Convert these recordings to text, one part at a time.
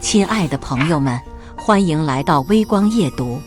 亲爱的朋友们，欢迎来到微光夜读。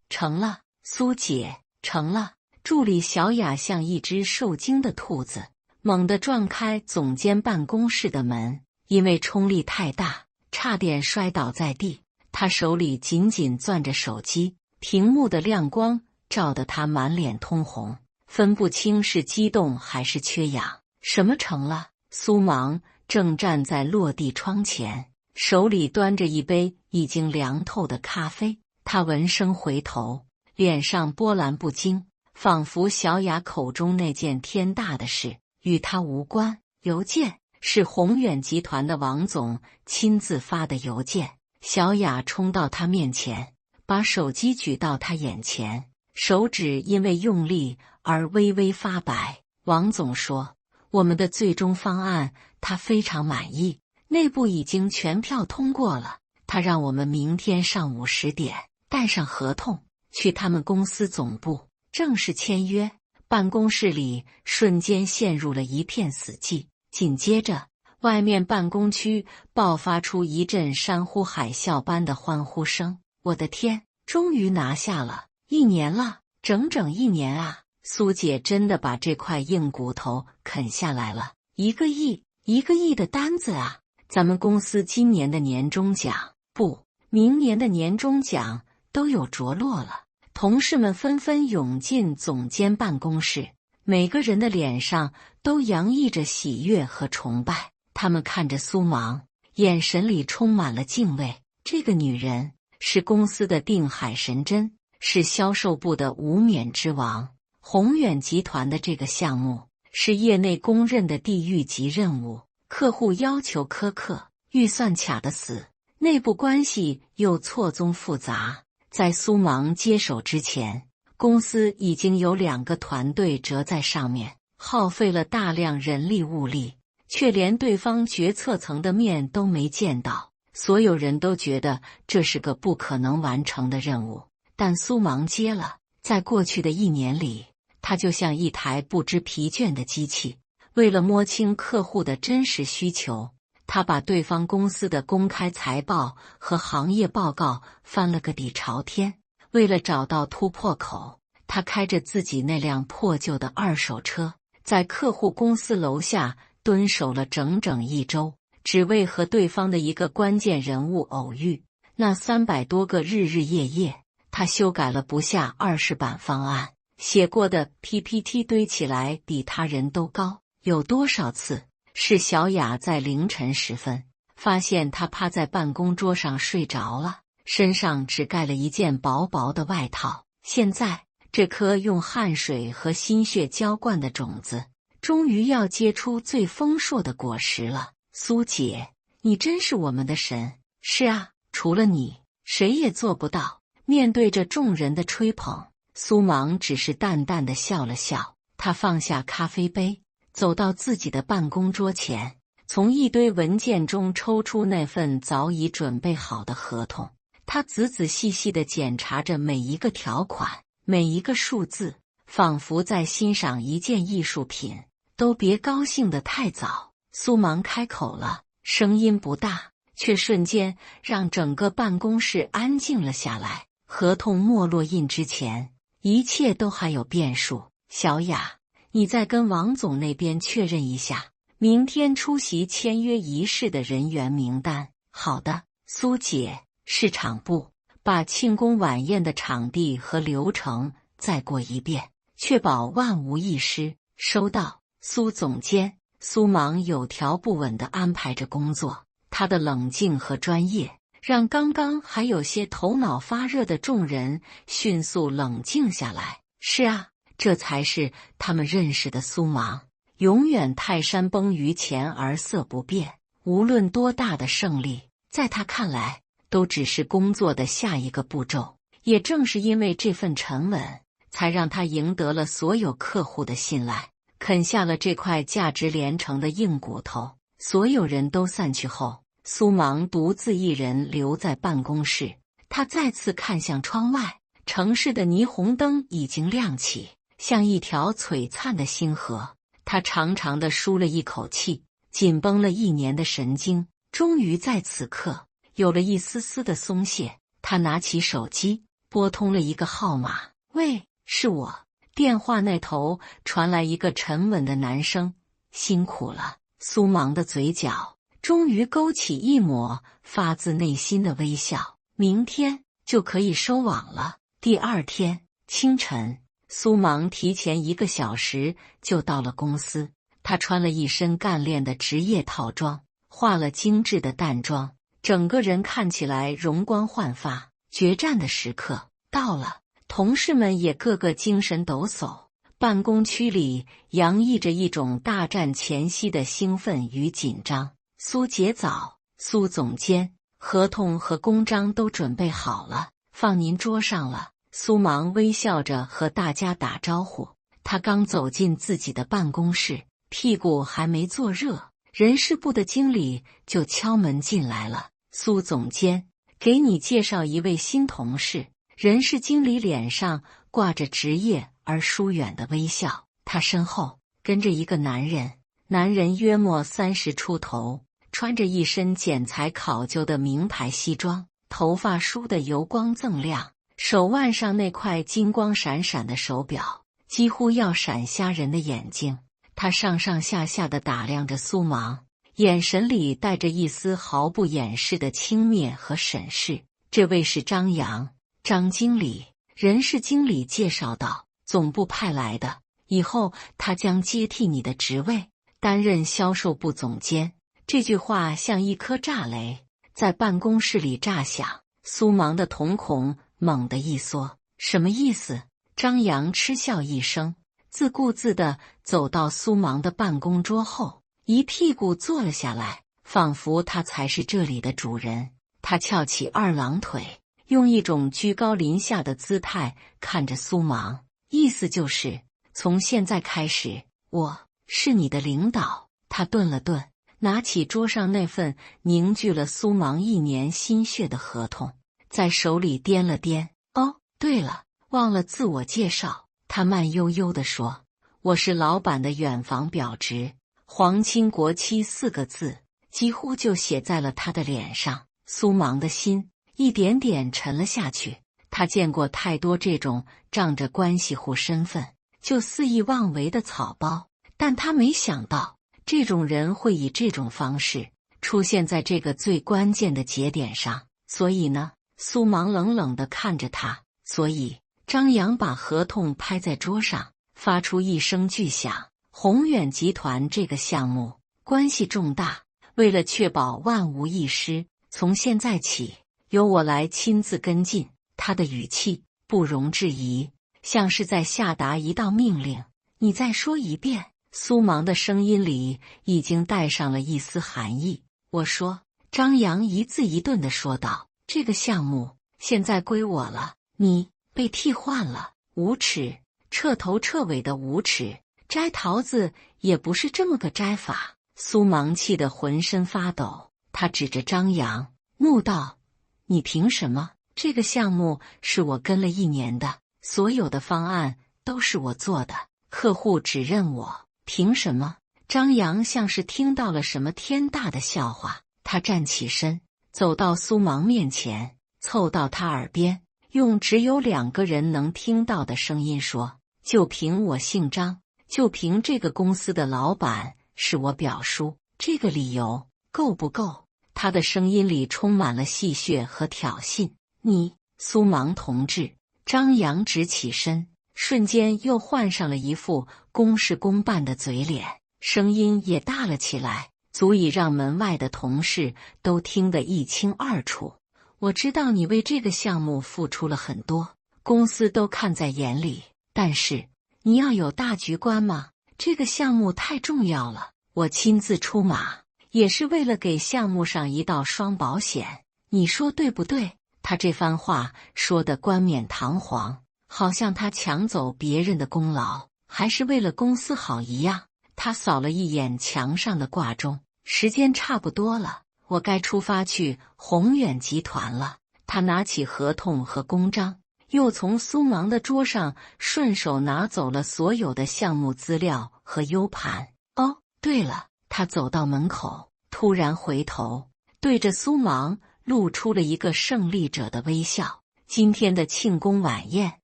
成了，苏姐，成了。助理小雅像一只受惊的兔子，猛地撞开总监办公室的门，因为冲力太大，差点摔倒在地。她手里紧紧攥着手机，屏幕的亮光照得她满脸通红，分不清是激动还是缺氧。什么成了？苏芒正站在落地窗前，手里端着一杯已经凉透的咖啡。他闻声回头，脸上波澜不惊，仿佛小雅口中那件天大的事与他无关。邮件是宏远集团的王总亲自发的邮件。小雅冲到他面前，把手机举到他眼前，手指因为用力而微微发白。王总说，我们的最终方案他非常满意，内部已经全票通过了。他让我们明天上午10点带上合同去他们公司总部正式签约。办公室里瞬间陷入了一片死寂，紧接着外面办公区爆发出一阵山呼海啸般的欢呼声。我的天，终于拿下了，1年了，整整1年啊！苏姐真的把这块硬骨头啃下来了，1个亿，1个亿的单子啊！咱们公司今年的年终奖，不，明年的年终奖都有着落了。同事们纷纷涌进总监办公室，每个人的脸上都洋溢着喜悦和崇拜。他们看着苏芒，眼神里充满了敬畏。这个女人是公司的定海神针，是销售部的无冕之王。宏远集团的这个项目是业内公认的地狱级任务，客户要求苛刻，预算卡得死，内部关系又错综复杂。在苏芒接手之前，公司已经有2个团队折在上面，耗费了大量人力物力，却连对方决策层的面都没见到。所有人都觉得这是个不可能完成的任务，但苏芒接了。在过去的1年里，他就像一台不知疲倦的机器，为了摸清客户的真实需求，他把对方公司的公开财报和行业报告翻了个底朝天。为了找到突破口，他开着自己那辆破旧的2手车，在客户公司楼下蹲守了整整1周，只为和对方的一个关键人物偶遇。那300多个日日夜夜，他修改了不下20版方案，写过的 PPT 堆起来比他人都高。有多少次是小雅在凌晨时分发现他趴在办公桌上睡着了，身上只盖了一件薄薄的外套。现在这颗用汗水和心血浇灌的种子终于要结出最丰硕的果实了。苏姐，你真是我们的神。是啊，除了你，谁也做不到。面对着众人的吹捧，苏芒只是淡淡的笑了笑。他放下咖啡杯，走到自己的办公桌前，从一堆文件中抽出那份早已准备好的合同。他仔仔细细地检查着每一个条款，每一个数字，仿佛在欣赏一件艺术品。都别高兴得太早。苏芒开口了，声音不大，却瞬间让整个办公室安静了下来。合同没落印之前，一切都还有变数。小雅，你再跟王总那边确认一下，明天出席签约仪式的人员名单。好的，苏姐。市场部把庆功晚宴的场地和流程再过一遍，确保万无一失。收到，苏总监。苏芒有条不紊地安排着工作，他的冷静和专业让刚刚还有些头脑发热的众人迅速冷静下来。是啊，这才是他们认识的苏芒，永远泰山崩于前而色不变。无论多大的胜利，在他看来都只是工作的下一个步骤。也正是因为这份沉稳，才让他赢得了所有客户的信赖，啃下了这块价值连城的硬骨头。所有人都散去后，苏芒独自一人留在办公室。他再次看向窗外，城市的霓虹灯已经亮起，像一条璀璨的星河。他长长地舒了一口气，紧绷了1年的神经终于在此刻有了一丝丝的松懈。他拿起手机，拨通了一个号码。喂，是我。电话那头传来一个沉稳的男声：辛苦了。苏芒的嘴角终于勾起一抹发自内心的微笑。明天就可以收网了。第二天清晨，苏芒提前1个小时就到了公司。他穿了一身干练的职业套装，化了精致的淡妆，整个人看起来容光焕发。决战的时刻到了，同事们也个个精神抖擞。办公区里洋溢着一种大战前夕的兴奋与紧张。苏姐早，苏总监，合同和公章都准备好了，放您桌上了。苏芒微笑着和大家打招呼。他刚走进自己的办公室，屁股还没坐热，人事部的经理就敲门进来了。苏总监，给你介绍一位新同事。人事经理脸上挂着职业而疏远的微笑，他身后跟着一个男人，男人约莫30出头，穿着一身剪裁考究的名牌西装，头发梳得油光锃亮，手腕上那块金光闪闪的手表几乎要闪瞎人的眼睛。他上上下下地打量着苏芒，眼神里带着一丝毫不掩饰的轻蔑和审视。这位是张扬，张经理。人事经理介绍道，总部派来的，以后他将接替你的职位，担任销售部总监。这句话像一颗炸雷，在办公室里炸响。苏芒的瞳孔猛地一缩，什么意思？张扬嗤笑一声，自顾自地走到苏芒的办公桌后，一屁股坐了下来，仿佛他才是这里的主人。他翘起二郎腿，用一种居高临下的姿态看着苏芒，意思就是从现在开始，我是你的领导。他顿了顿，拿起桌上那份凝聚了苏芒1年心血的合同，在手里掂了掂。哦，对了，忘了自我介绍。他慢悠悠地说，我是老板的远房表侄。皇亲国戚4个字几乎就写在了他的脸上。苏芒的心一点点沉了下去。他见过太多这种仗着关系户身份就肆意妄为的草包，但他没想到这种人会以这种方式出现在这个最关键的节点上。所以呢，苏芒冷冷地看着他。所以张扬把合同拍在桌上，发出一声巨响。宏远集团这个项目关系重大，为了确保万无一失，从现在起由我来亲自跟进。他的语气不容置疑，像是在下达一道命令。你再说一遍。苏芒的声音里已经带上了一丝寒意。我说，张扬一字一顿地说道，这个项目现在归我了，你被替换了。无耻，彻头彻尾的无耻。摘桃子也不是这么个摘法。苏芒气得浑身发抖，他指着张扬怒道，你凭什么？这个项目是我跟了1年的，所有的方案都是我做的，客户只认我，凭什么？张扬像是听到了什么天大的笑话，他站起身，走到苏芒面前，凑到他耳边，用只有2个人能听到的声音说，就凭我姓张，就凭这个公司的老板是我表叔，这个理由够不够？他的声音里充满了戏谑和挑衅。你，苏芒同志。张扬直起身，瞬间又换上了一副公事公办的嘴脸，声音也大了起来，足以让门外的同事都听得一清二楚。我知道你为这个项目付出了很多，公司都看在眼里，但是你要有大局观吗？这个项目太重要了，我亲自出马，也是为了给项目上一道双保险，你说对不对？他这番话说得冠冕堂皇，好像他抢走别人的功劳还是为了公司好一样。他扫了一眼墙上的挂钟，时间差不多了，我该出发去宏远集团了。他拿起合同和公章，又从苏芒的桌上顺手拿走了所有的项目资料和 U 盘。哦，对了，他走到门口，突然回头，对着苏芒露出了一个胜利者的微笑。今天的庆功晚宴，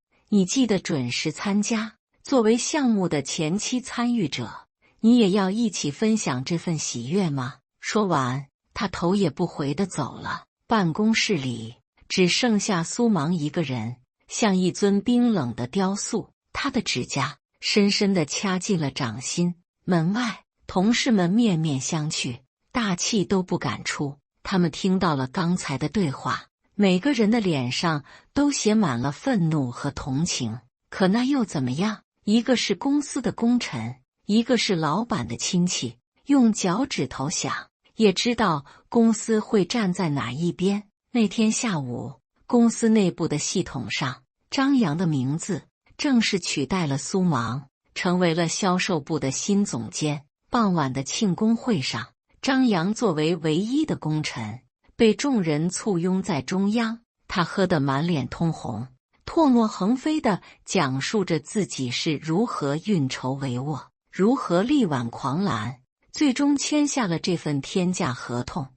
你记得准时参加。作为项目的前期参与者，你也要一起分享这份喜悦吗？说完，他头也不回地走了。办公室里只剩下苏芒一个人，像一尊冰冷的雕塑，他的指甲深深地掐进了掌心。门外，同事们面面相觑，大气都不敢出。他们听到了刚才的对话，每个人的脸上都写满了愤怒和同情。可那又怎么样？一个是公司的功臣，一个是老板的亲戚，用脚趾头想也知道公司会站在哪一边。那天下午，公司内部的系统上，张扬的名字正式取代了苏芒，成为了销售部的新总监。傍晚的庆功会上，张扬作为唯一的功臣，被众人簇拥在中央。他喝得满脸通红，唾沫横飞地讲述着自己是如何运筹帷幄，如何力挽狂澜，最终签下了这份天价合同。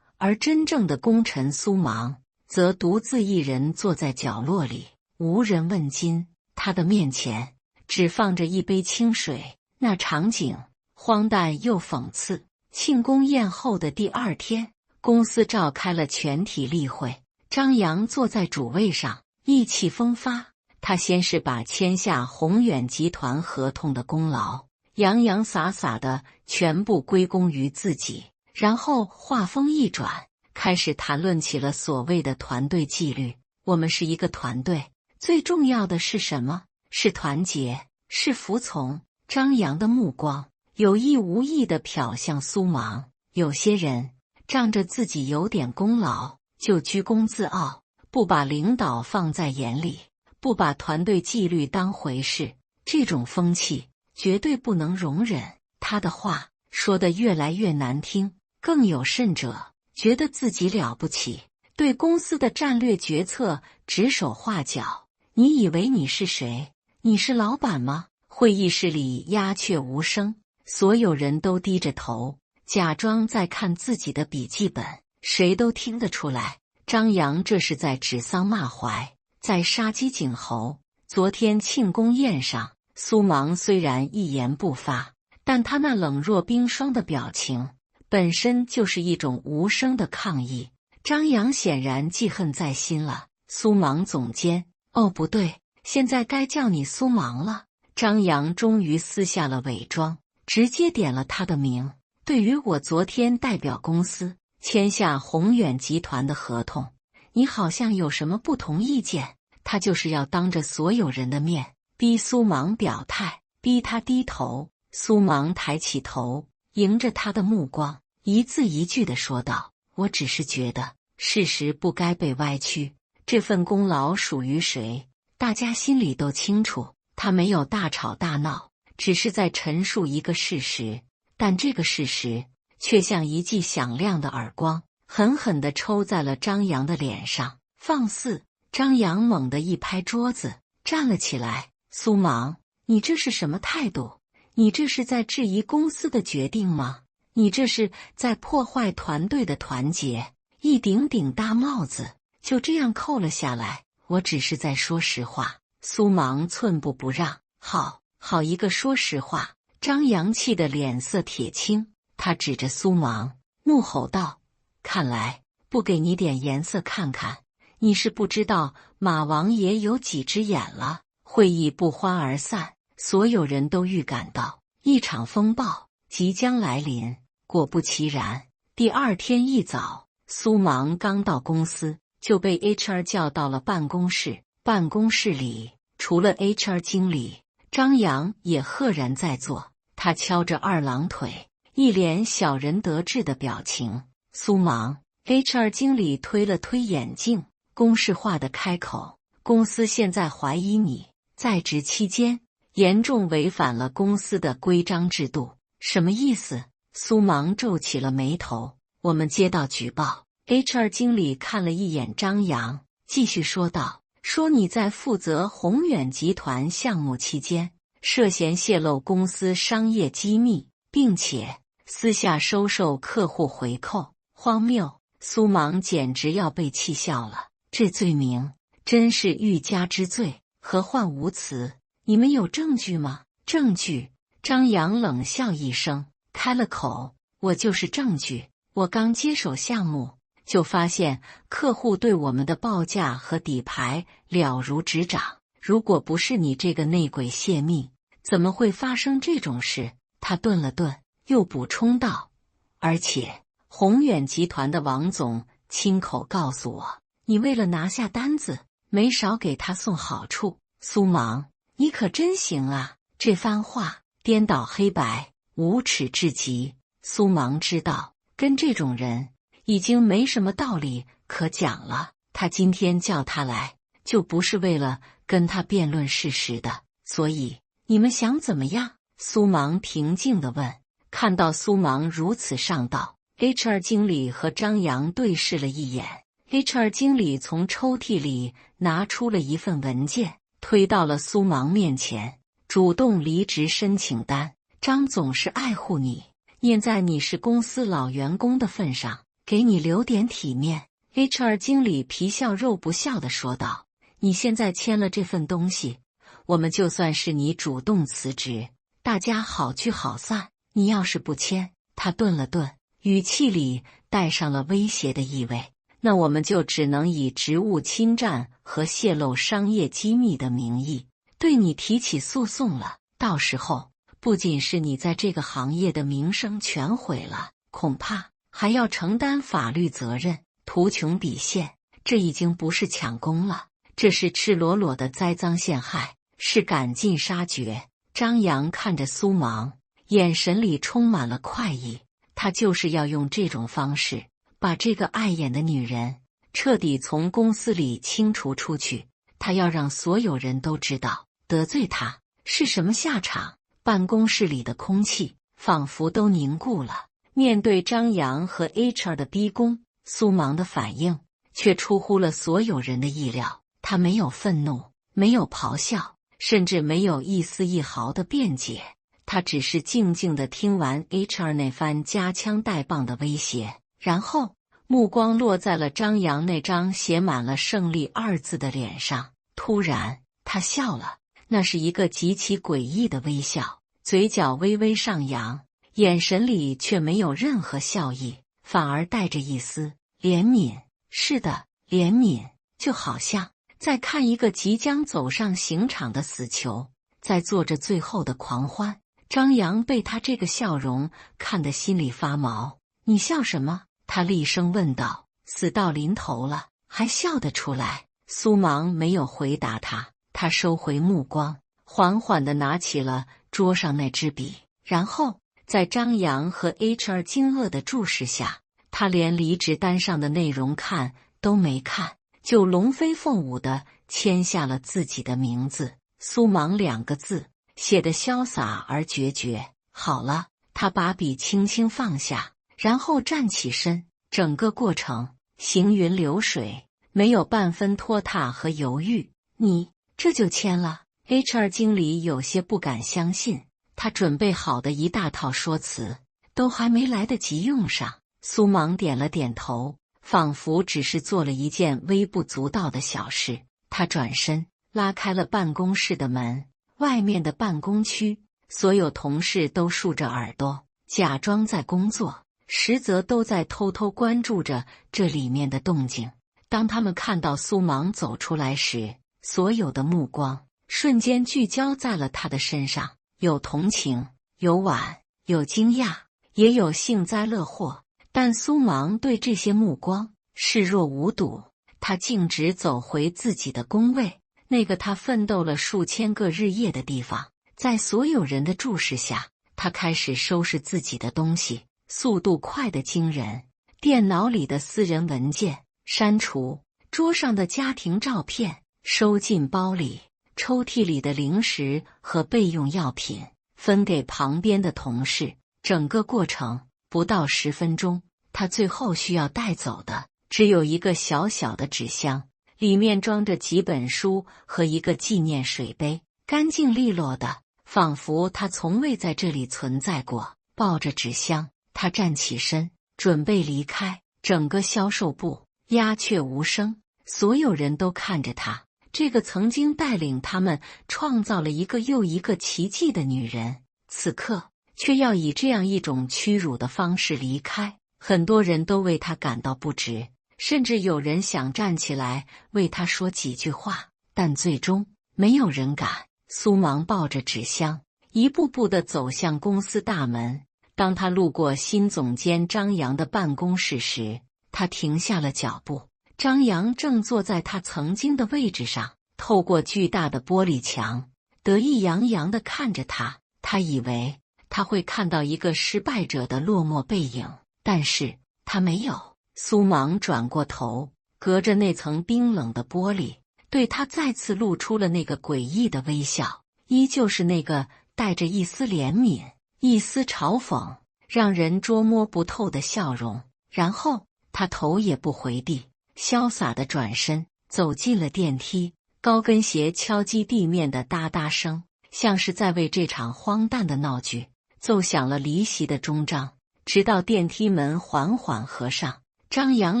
而真正的功臣苏芒则独自一人坐在角落里，无人问津。他的面前只放着一杯清水，那场景荒诞又讽刺。庆功宴后的第二天，公司召开了全体例会。张扬坐在主位上，意气风发。他先是把签下宏远集团合同的功劳洋洋洒洒的全部归功于自己，然后话锋一转，开始谈论起了所谓的团队纪律。我们是一个团队，最重要的是什么？是团结，是服从。张扬的目光有意无意地瞟向苏芒。有些人仗着自己有点功劳就居功自傲，不把领导放在眼里，不把团队纪律当回事，这种风气绝对不能容忍。他的话说得越来越难听，更有甚者，觉得自己了不起，对公司的战略决策指手画脚。你以为你是谁？你是老板吗？会议室里鸦雀无声，所有人都低着头，假装在看自己的笔记本。谁都听得出来，张扬这是在指桑骂槐，在杀鸡儆猴。昨天庆功宴上，苏芒虽然一言不发，但他那冷若冰霜的表情本身就是一种无声的抗议。张扬显然记恨在心了。苏芒总监，哦不对，现在该叫你苏芒了。张扬终于撕下了伪装，直接点了他的名。对于我昨天代表公司签下宏远集团的合同，你好像有什么不同意见？他就是要当着所有人的面逼苏芒表态，逼他低头。苏芒抬起头，迎着他的目光，一字一句地说道：我只是觉得事实不该被歪曲，这份功劳属于谁，大家心里都清楚。他没有大吵大闹，只是在陈述一个事实，但这个事实却像一记响亮的耳光，狠狠地抽在了张扬的脸上。放肆！张扬猛地一拍桌子，站了起来。苏芒，你这是什么态度？你这是在质疑公司的决定吗？你这是在破坏团队的团结。一顶顶大帽子就这样扣了下来。我只是在说实话。苏芒寸步不让。好一个说实话！张扬气得脸色铁青，他指着苏芒怒吼道：看来不给你点颜色看看，你是不知道马王爷有几只眼了。会议不欢而散，所有人都预感到一场风暴即将来临。果不其然，第二天一早，苏芒刚到公司就被 HR 叫到了办公室。办公室里除了 HR 经理，张扬也赫然在座。他敲着二郎腿，一脸小人得志的表情。苏芒 HR 经理推了推眼镜，公式化的开口：公司现在怀疑你在职期间严重违反了公司的规章制度。什么意思？苏芒皱起了眉头。我们接到举报。HR 经理看了一眼张扬，继续说道：说你在负责宏远集团项目期间，涉嫌泄露公司商业机密，并且私下收受客户回扣。荒谬！苏芒简直要被气笑了，这罪名真是欲加之罪，何患无辞？你们有证据吗？证据？张扬冷笑一声，开了口：我就是证据。我刚接手项目，就发现客户对我们的报价和底牌了如指掌。如果不是你这个内鬼泄密，怎么会发生这种事？他顿了顿，又补充道：而且宏远集团的王总亲口告诉我，你为了拿下单子，没少给他送好处。苏芒，你可真行啊！这番话颠倒黑白，无耻至极。苏芒知道跟这种人已经没什么道理可讲了，他今天叫他来，就不是为了跟他辩论事实的。所以你们想怎么样？苏芒平静地问。看到苏芒如此上道， HR 经理和张扬对视了一眼。 HR 经理从抽屉里拿出了一份文件，推到了苏芒面前。主动离职申请单，张总是爱护你，念在你是公司老员工的份上，给你留点体面。 HR 经理皮笑肉不笑地说道，你现在签了这份东西，我们就算是你主动辞职，大家好聚好散。你要是不签，他顿了顿，语气里带上了威胁的意味，那我们就只能以职务侵占和泄露商业机密的名义对你提起诉讼了。到时候不仅是你在这个行业的名声全毁了，恐怕还要承担法律责任，图穷匕现。这已经不是抢功了，这是赤裸裸的栽赃陷害，是赶尽杀绝。张扬看着苏芒，眼神里充满了快意，他就是要用这种方式把这个碍眼的女人彻底从公司里清除出去。他要让所有人都知道，得罪他是什么下场。办公室里的空气仿佛都凝固了。面对张扬和 HR 的逼宫，苏芒的反应却出乎了所有人的意料。他没有愤怒，没有咆哮，甚至没有一丝一毫的辩解。他只是静静地听完 HR 那番夹枪带棒的威胁，然后目光落在了张扬那张写满了胜利二字的脸上。突然，他笑了，那是一个极其诡异的微笑，嘴角微微上扬，眼神里却没有任何笑意，反而带着一丝怜悯。是的，怜悯，就好像在看一个即将走上刑场的死囚，在做着最后的狂欢。张扬被他这个笑容看得心里发毛。你笑什么？他厉声问道。死到临头了，还笑得出来？苏芒没有回答他，他收回目光，缓缓地拿起了桌上那支笔，然后在张扬和 HR 惊愕的注视下，他连离职单上的内容看都没看，就龙飞凤舞地签下了自己的名字。苏芒2个字，写得潇洒而决绝。好了，他把笔轻轻放下，然后站起身。整个过程行云流水，没有半分拖沓和犹豫。你这就签了？HR 经理有些不敢相信，他准备好的一大套说辞都还没来得及用上。苏芒点了点头，仿佛只是做了一件微不足道的小事。他转身拉开了办公室的门，外面的办公区，所有同事都竖着耳朵，假装在工作，实则都在偷偷关注着这里面的动静。当他们看到苏芒走出来时，所有的目光瞬间聚焦在了他的身上，有同情，有惋，有惊讶，也有幸灾乐祸。但苏芒对这些目光视若无睹，他径直走回自己的工位，那个他奋斗了数千个日夜的地方。在所有人的注视下，他开始收拾自己的东西，速度快得惊人。电脑里的私人文件删除，桌上的家庭照片收进包里，抽屉里的零食和备用药品分给旁边的同事。整个过程不到10分钟，他最后需要带走的只有一个小小的纸箱，里面装着几本书和一个纪念水杯，干净利落的，仿佛他从未在这里存在过。抱着纸箱，他站起身，准备离开。整个销售部鸦雀无声，所有人都看着她，这个曾经带领他们创造了一个又一个奇迹的女人，此刻却要以这样一种屈辱的方式离开。很多人都为她感到不值，甚至有人想站起来为她说几句话，但最终没有人敢。苏芒抱着纸箱，一步步地走向公司大门。当他路过新总监张扬的办公室时，他停下了脚步。张扬正坐在他曾经的位置上，透过巨大的玻璃墙，得意洋洋地看着他。他以为他会看到一个失败者的落寞背影，但是他没有。苏芒转过头，隔着那层冰冷的玻璃，对他再次露出了那个诡异的微笑，依旧是那个带着一丝怜悯、一丝嘲讽，让人捉摸不透的笑容。然后他头也不回地潇洒地转身走进了电梯，高跟鞋敲击地面的哒哒声，像是在为这场荒诞的闹剧奏响了离席的终章。直到电梯门缓缓合上，张扬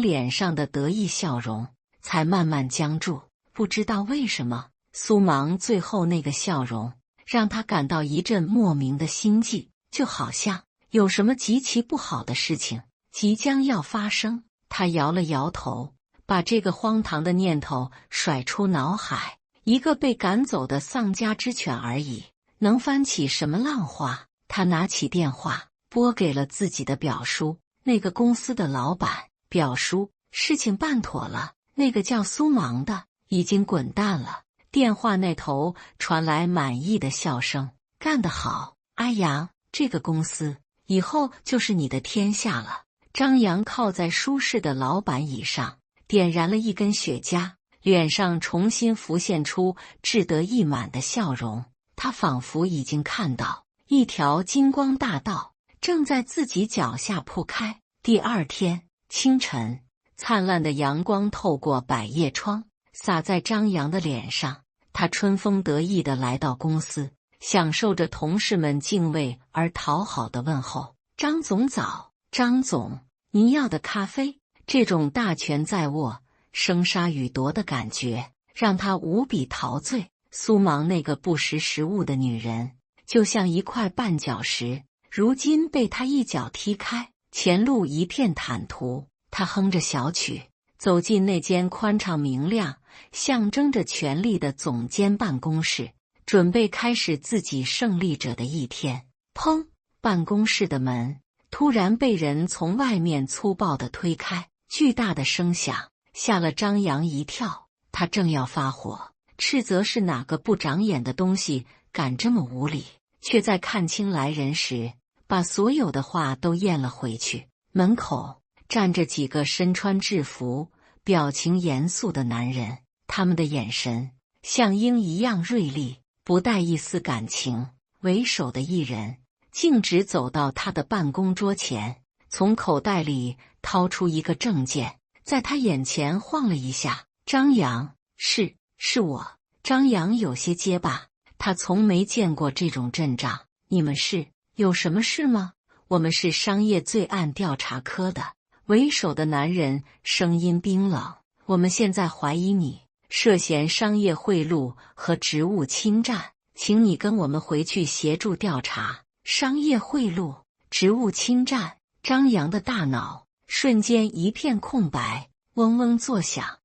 脸上的得意笑容才慢慢僵住。不知道为什么，苏芒最后那个笑容让他感到一阵莫名的心悸，就好像有什么极其不好的事情即将要发生。他摇了摇头，把这个荒唐的念头甩出脑海。一个被赶走的丧家之犬而已，能翻起什么浪花？他拿起电话拨给了自己的表叔，那个公司的老板。表叔，事情办妥了，那个叫苏芒的已经滚蛋了。电话那头传来满意的笑声。干得好，阿阳，这个公司以后就是你的天下了。张扬靠在舒适的老板椅上，点燃了一根雪茄，脸上重新浮现出志得意满的笑容。他仿佛已经看到一条金光大道正在自己脚下铺开。第二天清晨，灿烂的阳光透过百叶窗洒在张扬的脸上。他春风得意地来到公司，享受着同事们敬畏而讨好的问候。张总早，张总，您要的咖啡。这种大权在握、生杀予夺的感觉让他无比陶醉。苏芒那个不识时务的女人，就像一块绊脚石，如今被他一脚踢开，前路一片坦途。他哼着小曲，走进那间宽敞明亮、象征着权力的总监办公室，准备开始自己胜利者的一天。砰！办公室的门突然被人从外面粗暴地推开，巨大的声响吓了张扬一跳。他正要发火，斥责是哪个不长眼的东西敢这么无礼，却在看清来人时，把所有的话都咽了回去。门口站着几个身穿制服、表情严肃的男人，他们的眼神像鹰一样锐利，不带一丝感情。为首的一人径直走到他的办公桌前，从口袋里掏出一个证件，在他眼前晃了一下。张扬，是我。张扬有些结巴，他从没见过这种阵仗。你们是有什么事吗？我们是商业罪案调查科的。为首的男人声音冰冷，我们现在怀疑你涉嫌商业贿赂和职务侵占，请你跟我们回去协助调查。商业贿赂、职务侵占，张扬的大脑瞬间一片空白，嗡嗡作响。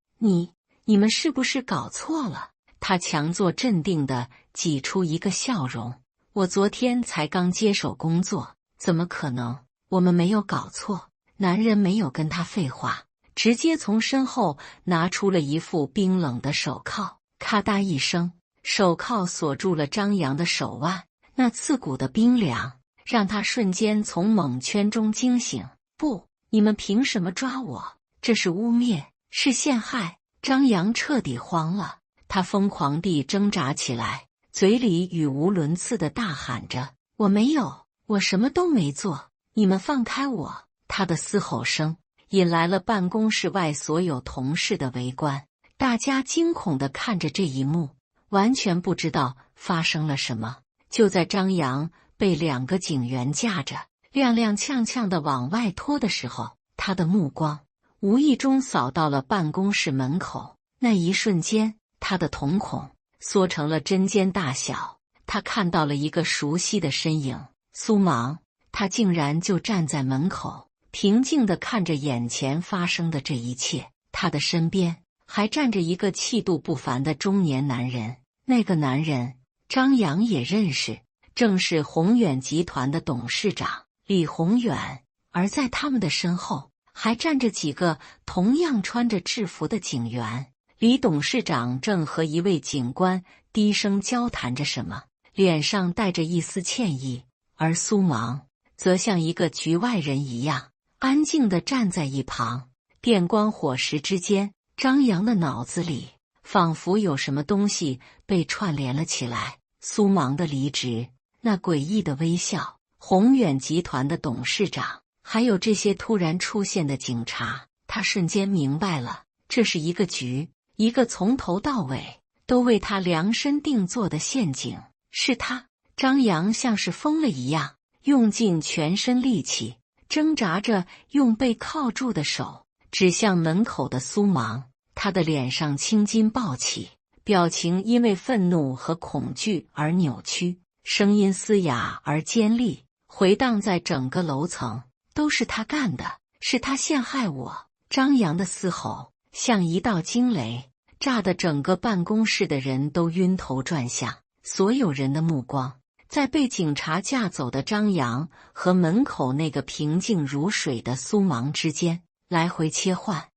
你们是不是搞错了？他强作镇定地挤出一个笑容。我昨天才刚接手工作，怎么可能？我们没有搞错。男人没有跟他废话，直接从身后拿出了一副冰冷的手铐。咔嗒一声，手铐锁住了张扬的手腕，那刺骨的冰凉让他瞬间从蒙圈中惊醒。不，你们凭什么抓我？这是污蔑，是陷害！张扬彻底慌了，他疯狂地挣扎起来，嘴里语无伦次地大喊着：我没有，我什么都没做，你们放开我！他的嘶吼声引来了办公室外所有同事的围观，大家惊恐地看着这一幕，完全不知道发生了什么。就在张扬被2个警员架着踉踉跄跄地往外拖的时候，他的目光无意中扫到了办公室门口，那一瞬间，他的瞳孔缩成了针尖大小。他看到了一个熟悉的身影，苏芒。他竟然就站在门口，平静地看着眼前发生的这一切。他的身边还站着一个气度不凡的中年男人，那个男人张扬也认识，正是宏远集团的董事长李宏远。而在他们的身后还站着几个同样穿着制服的警员。李董事长正和一位警官低声交谈着什么，脸上带着一丝歉意，而苏芒则像一个局外人一样，安静地站在一旁。电光火石之间，张扬的脑子里仿佛有什么东西被串联了起来。苏芒的离职，那诡异的微笑，宏远集团的董事长，还有这些突然出现的警察，他瞬间明白了，这是一个局，一个从头到尾都为他量身定做的陷阱。是他，张扬像是疯了一样，用尽全身力气，挣扎着用被铐住的手指向门口的苏芒。他的脸上青筋暴起，表情因为愤怒和恐惧而扭曲，声音嘶哑而尖利，回荡在整个楼层。都是他干的，是他陷害我！张扬的嘶吼像一道惊雷，炸得整个办公室的人都晕头转向。所有人的目光在被警察架走的张扬和门口那个平静如水的苏芒之间来回切换。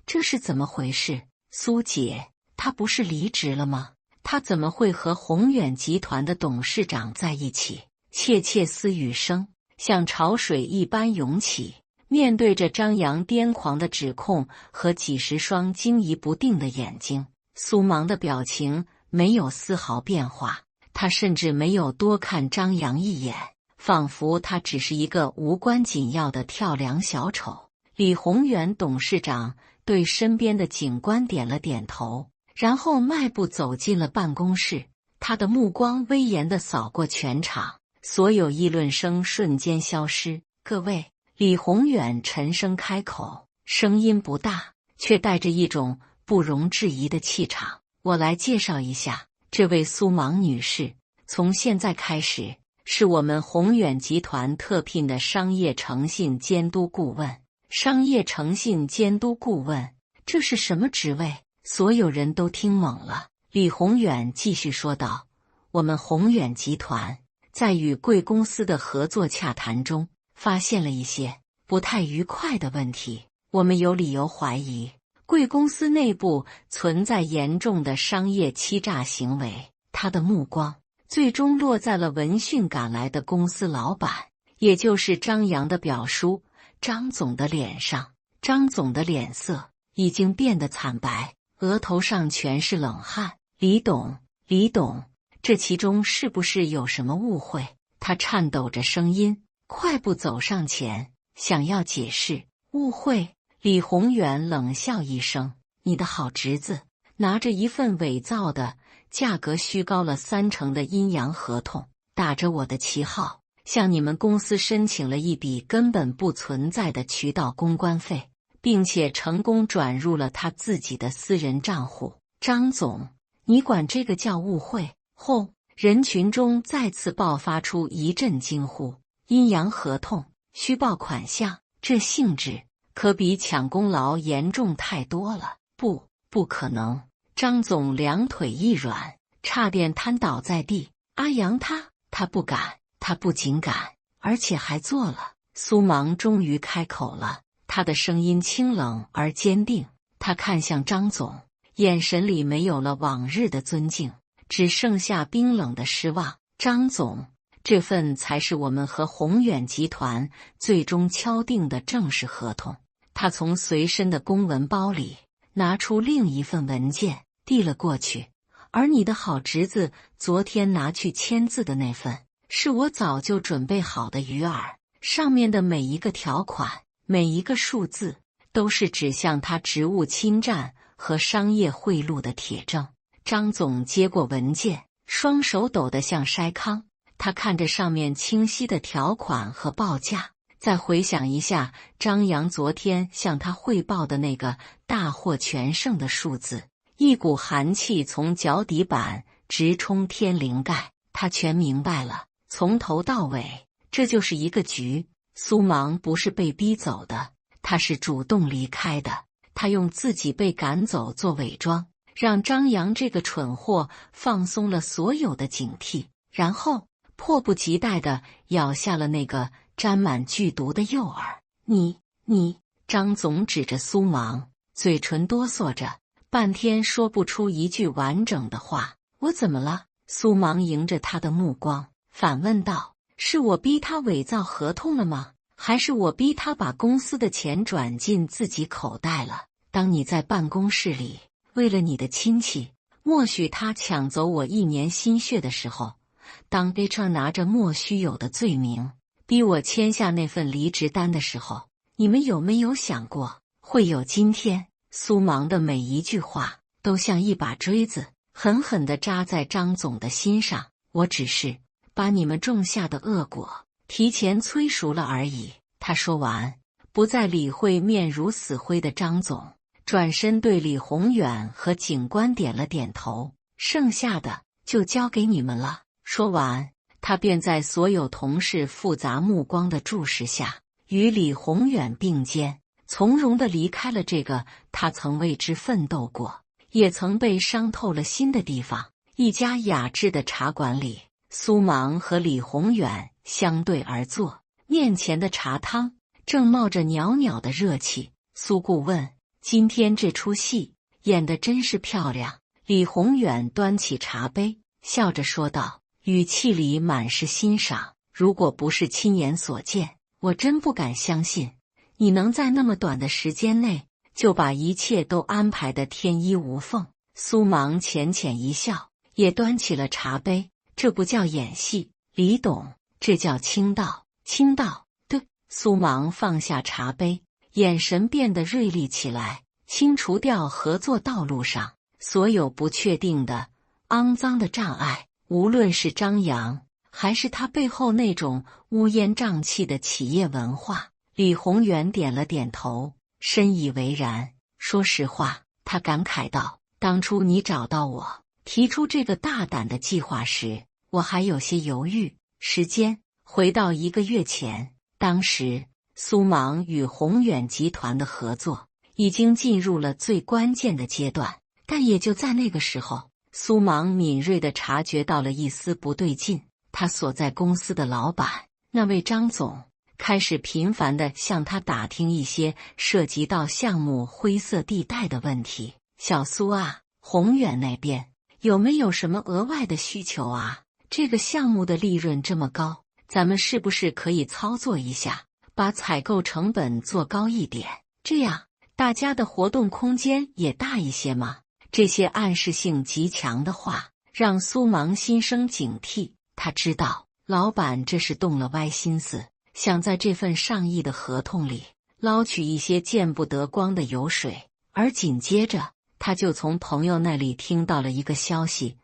这是怎么回事？苏姐，她不是离职了吗？她怎么会和宏远集团的董事长在一起？窃窃私语声像潮水一般涌起。面对着张扬癫狂的指控和几十双惊疑不定的眼睛，苏芒的表情没有丝毫变化，他甚至没有多看张扬一眼，仿佛他只是一个无关紧要的跳梁小丑。李宏远董事长对身边的警官点了点头，然后迈步走进了办公室。他的目光威严地扫过全场，所有议论声瞬间消失。各位，李宏远沉声开口，声音不大，却带着一种不容置疑的气场。我来介绍一下，这位苏芒女士，从现在开始是我们宏远集团特聘的商业诚信监督顾问。商业诚信监督顾问，这是什么职位？所有人都听懵了。李宏远继续说道：我们宏远集团在与贵公司的合作洽谈中发现了一些不太愉快的问题，我们有理由怀疑贵公司内部存在严重的商业欺诈行为。他的目光最终落在了闻讯赶来的公司老板，也就是张扬的表叔张总的脸上。张总的脸色已经变得惨白，额头上全是冷汗。李董，这其中是不是有什么误会？他颤抖着声音，快步走上前，想要解释。误会？李宏远冷笑一声，你的好侄子拿着一份伪造的、价格虚高了30%的阴阳合同，打着我的旗号向你们公司申请了一笔根本不存在的渠道公关费，并且成功转入了他自己的私人账户。张总，你管这个叫误会？后，人群中再次爆发出一阵惊呼。阴阳合同、虚报款项，这性质可比抢功劳严重太多了。不可能！张总两腿一软，差点瘫倒在地。阿阳他不敢，他不仅敢，而且还做了。苏芒终于开口了，他的声音清冷而坚定。他看向张总，眼神里没有了往日的尊敬，只剩下冰冷的失望。张总，这份才是我们和宏远集团最终敲定的正式合同。他从随身的公文包里拿出另一份文件，递了过去。而你的好侄子昨天拿去签字的那份，是我早就准备好的鱼饵，上面的每一个条款、每一个数字，都是指向他职务侵占和商业贿赂的铁证。张总接过文件，双手抖得像筛糠。他看着上面清晰的条款和报价，再回想一下张扬昨天向他汇报的那个大获全胜的数字，一股寒气从脚底板直冲天灵盖。他全明白了，从头到尾，这就是一个局。苏芒不是被逼走的，他是主动离开的。他用自己被赶走做伪装，让张扬这个蠢货放松了所有的警惕，然后迫不及待地咬下了那个沾满剧毒的诱饵。你，张总指着苏芒，嘴唇哆嗦着，半天说不出一句完整的话。我怎么了？苏芒迎着他的目光反问道：是我逼他伪造合同了吗？还是我逼他把公司的钱转进自己口袋了？当你在办公室里为了你的亲戚默许他抢走我1年心血的时候，当 HR 拿着莫须有的罪名逼我签下那份离职单的时候，你们有没有想过会有今天？苏芒的每一句话都像一把锥子，狠狠地扎在张总的心上。我只是把你们种下的恶果提前催熟了而已。他说完，不再理会面如死灰的张总，转身对李宏远和警官点了点头，剩下的就交给你们了。说完，他便在所有同事复杂目光的注视下，与李宏远并肩，从容地离开了这个他曾为之奋斗过，也曾被伤透了心的地方。一家雅致的茶馆里，苏芒和李宏远相对而坐，面前的茶汤正冒着袅袅的热气。苏顾问，今天这出戏演得真是漂亮。李宏远端起茶杯，笑着说道，语气里满是欣赏。如果不是亲眼所见，我真不敢相信你能在那么短的时间内就把一切都安排得天衣无缝。苏芒浅浅一笑，也端起了茶杯。这不叫演戏，李董，这叫清道。清道，对。苏芒放下茶杯，眼神变得锐利起来，清除掉合作道路上所有不确定的、肮脏的障碍。无论是张扬，还是他背后那种乌烟瘴气的企业文化。李宏远点了点头，深以为然。说实话，他感慨道，当初你找到我，提出这个大胆的计划时，我还有些犹豫。时间回到1个月前，当时苏芒与宏远集团的合作已经进入了最关键的阶段，但也就在那个时候，苏芒敏锐地察觉到了一丝不对劲。他所在公司的老板，那位张总，开始频繁地向他打听一些涉及到项目灰色地带的问题。小苏啊，宏远那边有没有什么额外的需求啊？这个项目的利润这么高，咱们是不是可以操作一下，把采购成本做高一点，这样大家的活动空间也大一些吗？这些暗示性极强的话让苏芒心生警惕。他知道老板这是动了歪心思，想在这份上亿的合同里捞取一些见不得光的油水。而紧接着，他就从朋友那里听到了一个消息，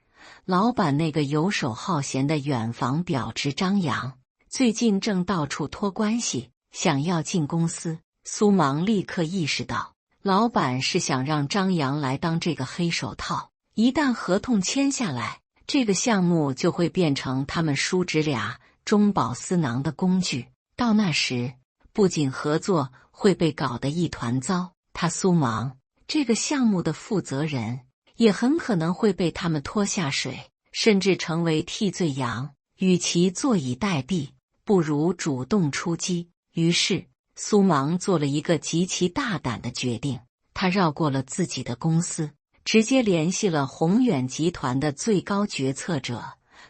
老板那个游手好闲的远房表侄张扬，最近正到处托关系，想要进公司。苏芒立刻意识到，老板是想让张扬来当这个黑手套，一旦合同签下来，这个项目就会变成他们叔侄俩中饱私囊的工具。到那时，不仅合作会被搞得一团糟，他苏芒这个项目的负责人也很可能会被他们拖下水，甚至成为替罪羊。与其坐以待毙，不如主动出击。于是苏芒做了一个极其大胆的决定，他绕过了自己的公司，直接联系了宏远集团的最高决策者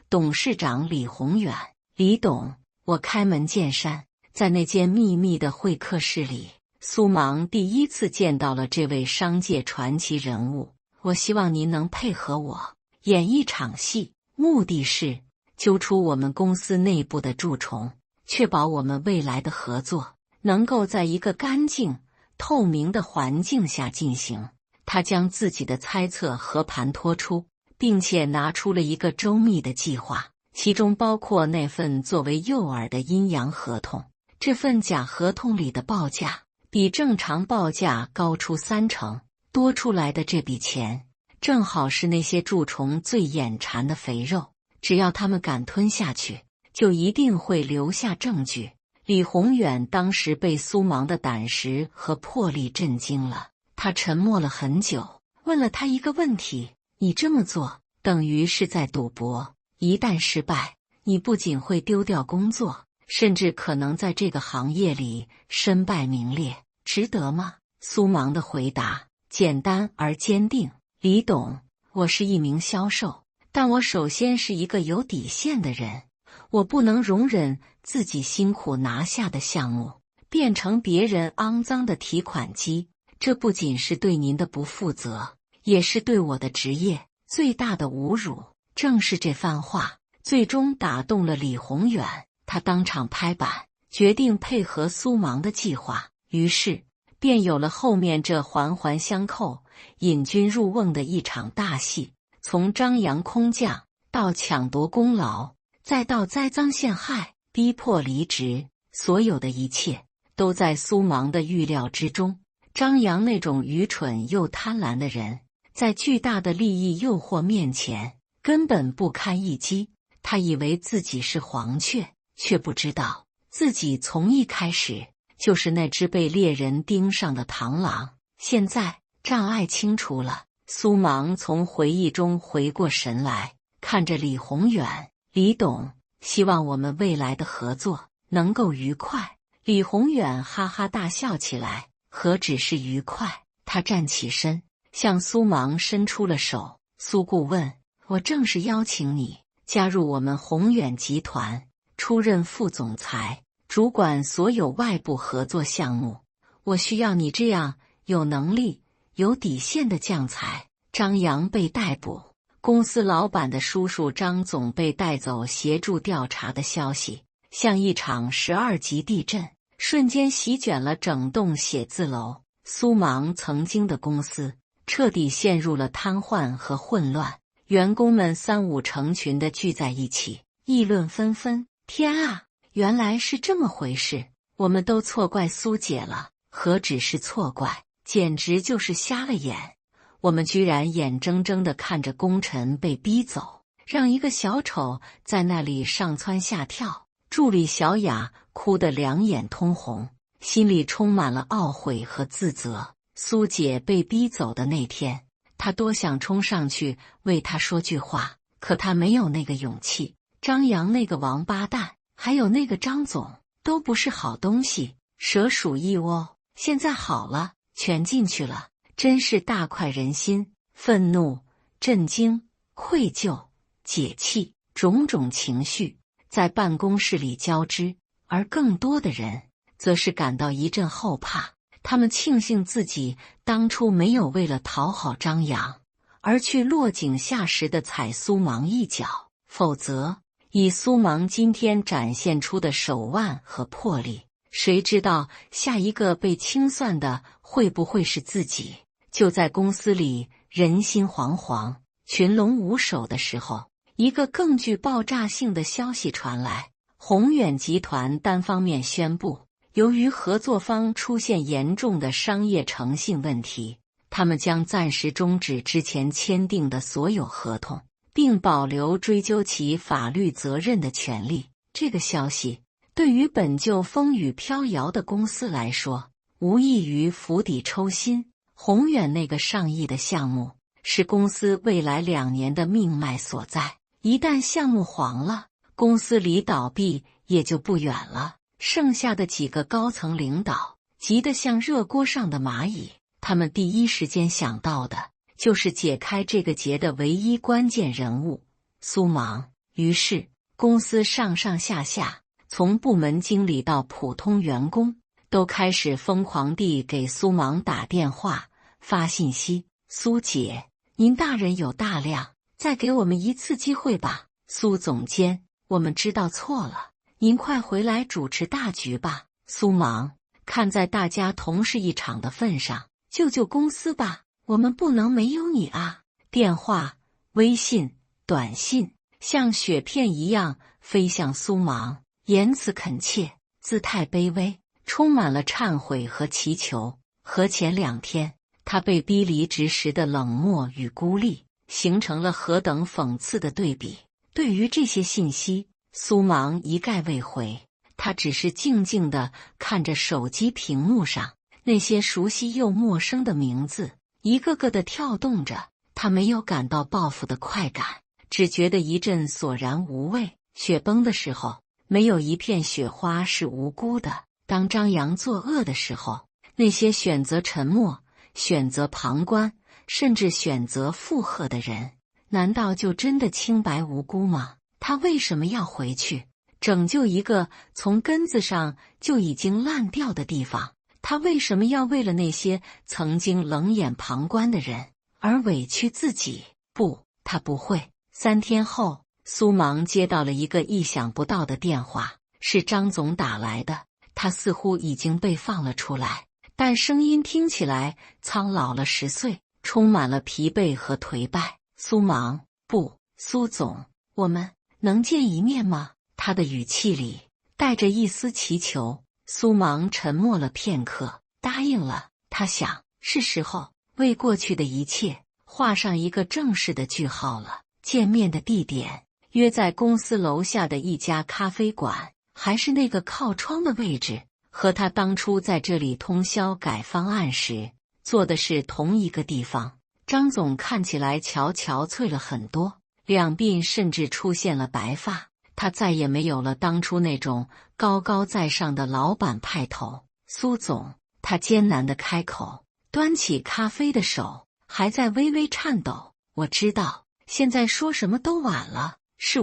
董事长李宏远。李董，我开门见山。在那间秘密的会客室里，苏芒第一次见到了这位商界传奇人物。我希望您能配合我演一场戏，目的是揪出我们公司内部的蛀虫，确保我们未来的合作能够在一个干净、透明的环境下进行。他将自己的猜测和盘托出，并且拿出了一个周密的计划，其中包括那份作为诱饵的阴阳合同。这份假合同里的报价比正常报价高出30%，多出来的这笔钱正好是那些蛀虫最眼馋的肥肉，只要他们敢吞下去，就一定会留下证据。李宏远当时被苏芒的胆识和魄力震惊了，他沉默了很久，问了他一个问题：你这么做等于是在赌博，一旦失败，你不仅会丢掉工作，甚至可能在这个行业里身败名裂，值得吗？苏芒的回答简单而坚定：李董，我是一名销售，但我首先是一个有底线的人，我不能容忍自己辛苦拿下的项目变成别人肮脏的提款机，这不仅是对您的不负责，也是对我的职业最大的侮辱。正是这番话最终打动了李宏远，他当场拍板，决定配合苏芒的计划，于是便有了后面这环环相扣、引君入瓮的一场大戏。从张扬空降到抢夺功劳，再到栽赃陷害、逼迫离职，所有的一切都在苏芒的预料之中。张扬那种愚蠢又贪婪的人，在巨大的利益诱惑面前根本不堪一击。他以为自己是黄雀，却不知道自己从一开始就是那只被猎人盯上的螳螂。现在障碍清除了，苏芒从回忆中回过神来，看着李宏远：李董，希望我们未来的合作能够愉快。李宏远哈哈大笑起来：何止是愉快？他站起身，向苏芒伸出了手。苏顾问，我正式邀请你加入我们宏远集团，出任副总裁，主管所有外部合作项目。我需要你这样有能力、有底线的将才。张扬被逮捕，公司老板的叔叔张总被带走协助调查的消息，像一场12级地震，瞬间席卷了整栋写字楼。苏芒曾经的公司彻底陷入了瘫痪和混乱，员工们三五成群地聚在一起，议论纷纷。天啊，原来是这么回事！我们都错怪苏姐了，何止是错怪，简直就是瞎了眼。我们居然眼睁睁地看着功臣被逼走，让一个小丑在那里上蹿下跳。助理小雅哭得两眼通红，心里充满了懊悔和自责。苏姐被逼走的那天，她多想冲上去为她说句话，可她没有那个勇气。张扬那个王八蛋，还有那个张总，都不是好东西，蛇鼠一窝。现在好了，全进去了，真是大快人心。愤怒、震惊、愧疚、解气，种种情绪在办公室里交织，而更多的人则是感到一阵后怕。他们庆幸自己当初没有为了讨好张扬而去落井下石的踩苏芒一脚，否则以苏芒今天展现出的手腕和魄力，谁知道下一个被清算的会不会是自己？就在公司里人心惶惶、群龙无首的时候，一个更具爆炸性的消息传来：宏远集团单方面宣布，由于合作方出现严重的商业诚信问题，他们将暂时终止之前签订的所有合同，并保留追究其法律责任的权利。这个消息对于本就风雨飘摇的公司来说，无异于釜底抽薪。宏远那个上亿的项目是公司未来2年的命脉所在，一旦项目黄了，公司离倒闭也就不远了。剩下的几个高层领导急得像热锅上的蚂蚁，他们第一时间想到的就是解开这个结的唯一关键人物苏芒。于是公司上上下下，从部门经理到普通员工，都开始疯狂地给苏芒打电话、发信息：苏姐，您大人有大量，再给我们一次机会吧。苏总监，我们知道错了，您快回来主持大局吧。苏芒，看在大家同事一场的份上，救救公司吧，我们不能没有你啊。电话、微信、短信像雪片一样飞向苏芒，言辞恳切，姿态卑微，充满了忏悔和祈求。和前2天他被逼离职时的冷漠与孤立，形成了何等讽刺的对比。对于这些信息，苏芒一概未回，他只是静静地看着手机屏幕上那些熟悉又陌生的名字，一个个的跳动着。他没有感到报复的快感，只觉得一阵索然无味。雪崩的时候，没有一片雪花是无辜的；当张扬作恶的时候，那些选择沉默、选择旁观，甚至选择附和的人，难道就真的清白无辜吗？他为什么要回去拯救一个从根子上就已经烂掉的地方？他为什么要为了那些曾经冷眼旁观的人而委屈自己？不，他不会。3天后，苏芒接到了一个意想不到的电话，是张总打来的。他似乎已经被放了出来，但声音听起来苍老了10岁，充满了疲惫和颓败。苏芒，不，苏总，我们能见一面吗？他的语气里带着一丝祈求。苏芒沉默了片刻，答应了。他想，是时候为过去的一切画上一个正式的句号了。见面的地点约在公司楼下的一家咖啡馆，还是那个靠窗的位置，和他当初在这里通宵改方案时坐的是同一个地方。张总看起来憔悴了很多，两鬓甚至出现了白发，他再也没有了当初那种高高在上的老板派头。苏总，他艰难地开口，端起咖啡的手还在微微颤抖。我知道，现在说什么都晚了，是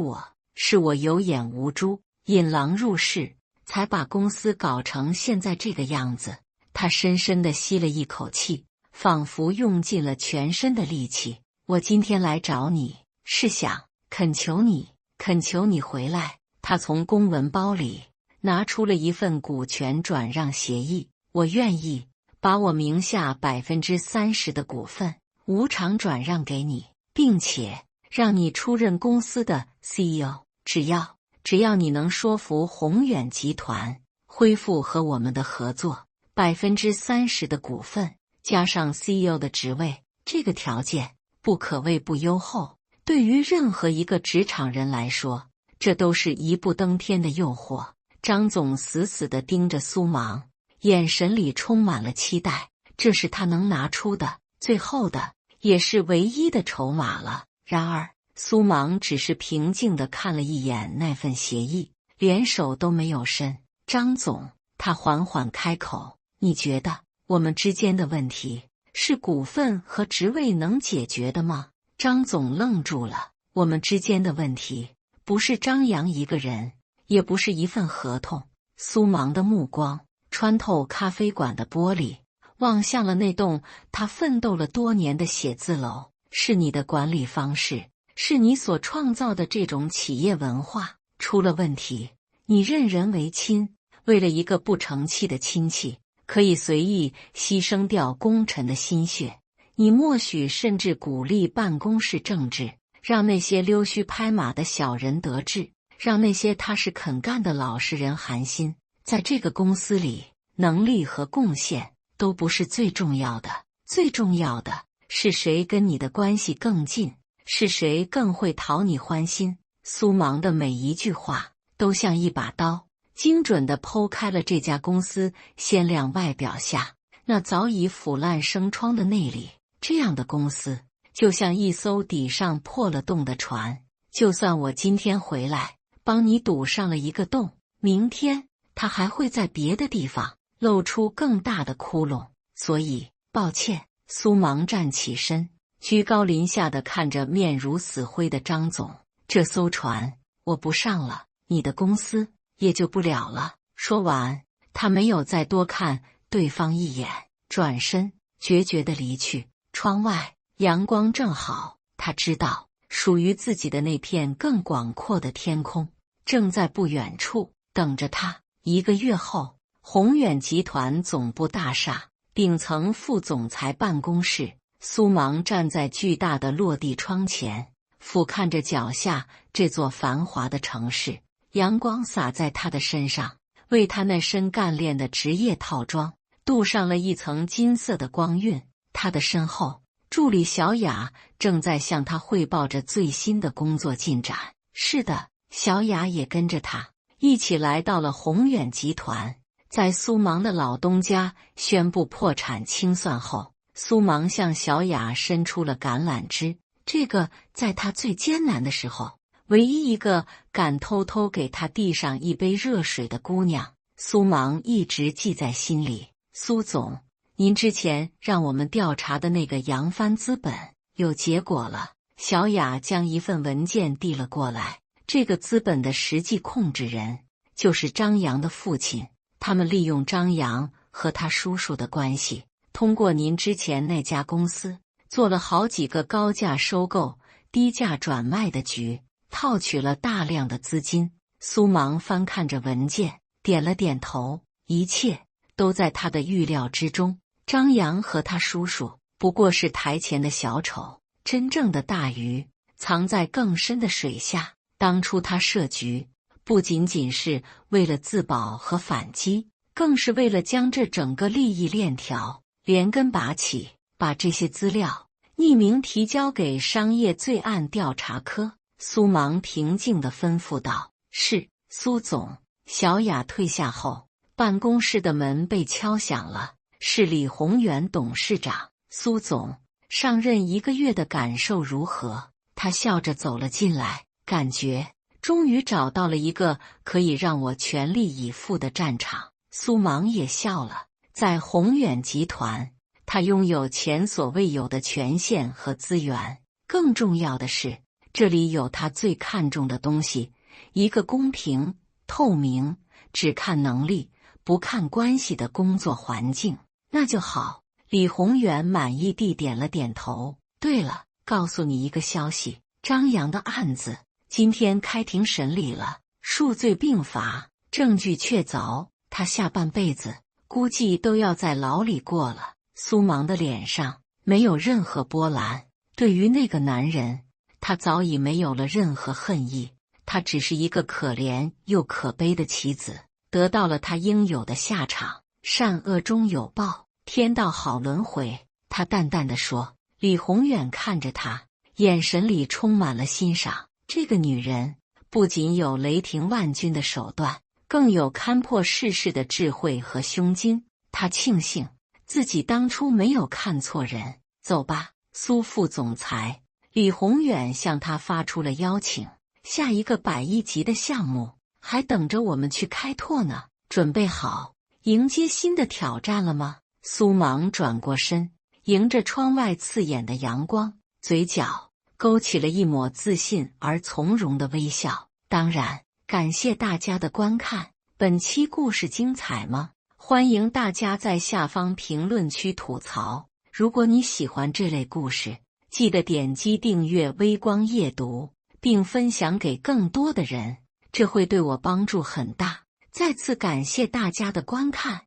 我有眼无珠，引狼入室，才把公司搞成现在这个样子。他深深地吸了一口气，仿佛用尽了全身的力气。我今天来找你，是想恳求你回来。他从公文包里拿出了一份股权转让协议，我愿意把我名下30%的股份无偿转让给你，并且让你出任公司的 CEO。只要你能说服宏远集团恢复和我们的合作，30%的股份加上 CEO 的职位，这个条件不可谓不优厚。对于任何一个职场人来说，这都是一步登天的诱惑。张总死死地盯着苏芒，眼神里充满了期待。这是他能拿出的最后的，也是唯一的筹码了。然而，苏芒只是平静地看了一眼那份协议，连手都没有伸。张总，他缓缓开口，你觉得我们之间的问题是股份和职位能解决的吗？张总愣住了。我们之间的问题不是张扬一个人，也不是一份合同。苏芒的目光穿透咖啡馆的玻璃，望向了那栋他奋斗了多年的写字楼。是你的管理方式，是你所创造的这种企业文化出了问题。你任人唯亲，为了一个不成器的亲戚，可以随意牺牲掉功臣的心血。你默许甚至鼓励办公室政治，让那些溜须拍马的小人得志，让那些踏实肯干的老实人寒心。在这个公司里，能力和贡献都不是最重要的，最重要的是谁跟你的关系更近，是谁更会讨你欢心。苏芒的每一句话都像一把刀，精准地剖开了这家公司鲜亮外表下那早已腐烂生疮的内里。这样的公司就像一艘底上破了洞的船，就算我今天回来帮你堵上了一个洞，明天它还会在别的地方露出更大的窟窿。所以，抱歉。苏芒站起身，居高临下地看着面如死灰的张总，这艘船我不上了，你的公司也救不了了。说完，他没有再多看对方一眼，转身决绝地离去。窗外阳光正好，他知道属于自己的那片更广阔的天空正在不远处等着他。1个月后，宏远集团总部大厦顶层副总裁办公室，苏芒站在巨大的落地窗前，俯瞰着脚下这座繁华的城市。阳光洒在他的身上，为他那身干练的职业套装镀上了一层金色的光晕。他的身后，助理小雅正在向他汇报着最新的工作进展。是的，小雅也跟着他一起来到了宏远集团。在苏芒的老东家宣布破产清算后，苏芒向小雅伸出了橄榄枝。这个在他最艰难的时候，唯一一个敢偷偷给他递上一杯热水的姑娘，苏芒一直记在心里。苏总，您之前让我们调查的那个扬帆资本有结果了。小雅将一份文件递了过来。这个资本的实际控制人就是张扬的父亲，他们利用张扬和他叔叔的关系，通过您之前那家公司做了好几个高价收购、低价转卖的局，套取了大量的资金。苏芒翻看着文件，点了点头，一切都在他的预料之中。张扬和他叔叔不过是台前的小丑，真正的大鱼藏在更深的水下。当初他设局，不仅仅是为了自保和反击，更是为了将这整个利益链条连根拔起，把这些资料匿名提交给商业罪案调查科。苏芒平静地吩咐道：“是，苏总。”小雅退下后，办公室的门被敲响了，是李宏远董事长。苏总，上任1个月的感受如何？他笑着走了进来，感觉终于找到了一个可以让我全力以赴的战场。苏芒也笑了，在宏远集团，他拥有前所未有的权限和资源，更重要的是，这里有他最看重的东西，一个公平、透明，只看能力不看关系的工作环境。那就好。李宏远满意地点了点头。对了，告诉你一个消息，张扬的案子今天开庭审理了，数罪并罚，证据确凿，他下半辈子估计都要在牢里过了。苏芒的脸上没有任何波澜，对于那个男人，他早已没有了任何恨意，他只是一个可怜又可悲的棋子，得到了他应有的下场。善恶终有报，天道好轮回，他淡淡地说。李宏远看着他，眼神里充满了欣赏。这个女人不仅有雷霆万钧的手段，更有看破世事的智慧和胸襟。他庆幸自己当初没有看错人。走吧，苏副总裁。李宏远向他发出了邀请。下一个100亿级的项目还等着我们去开拓呢，准备好迎接新的挑战了吗？苏芒转过身，迎着窗外刺眼的阳光，嘴角勾起了一抹自信而从容的微笑。当然，感谢大家的观看。本期故事精彩吗？欢迎大家在下方评论区吐槽。如果你喜欢这类故事，记得点击订阅微光夜读，并分享给更多的人，这会对我帮助很大。再次感谢大家的观看。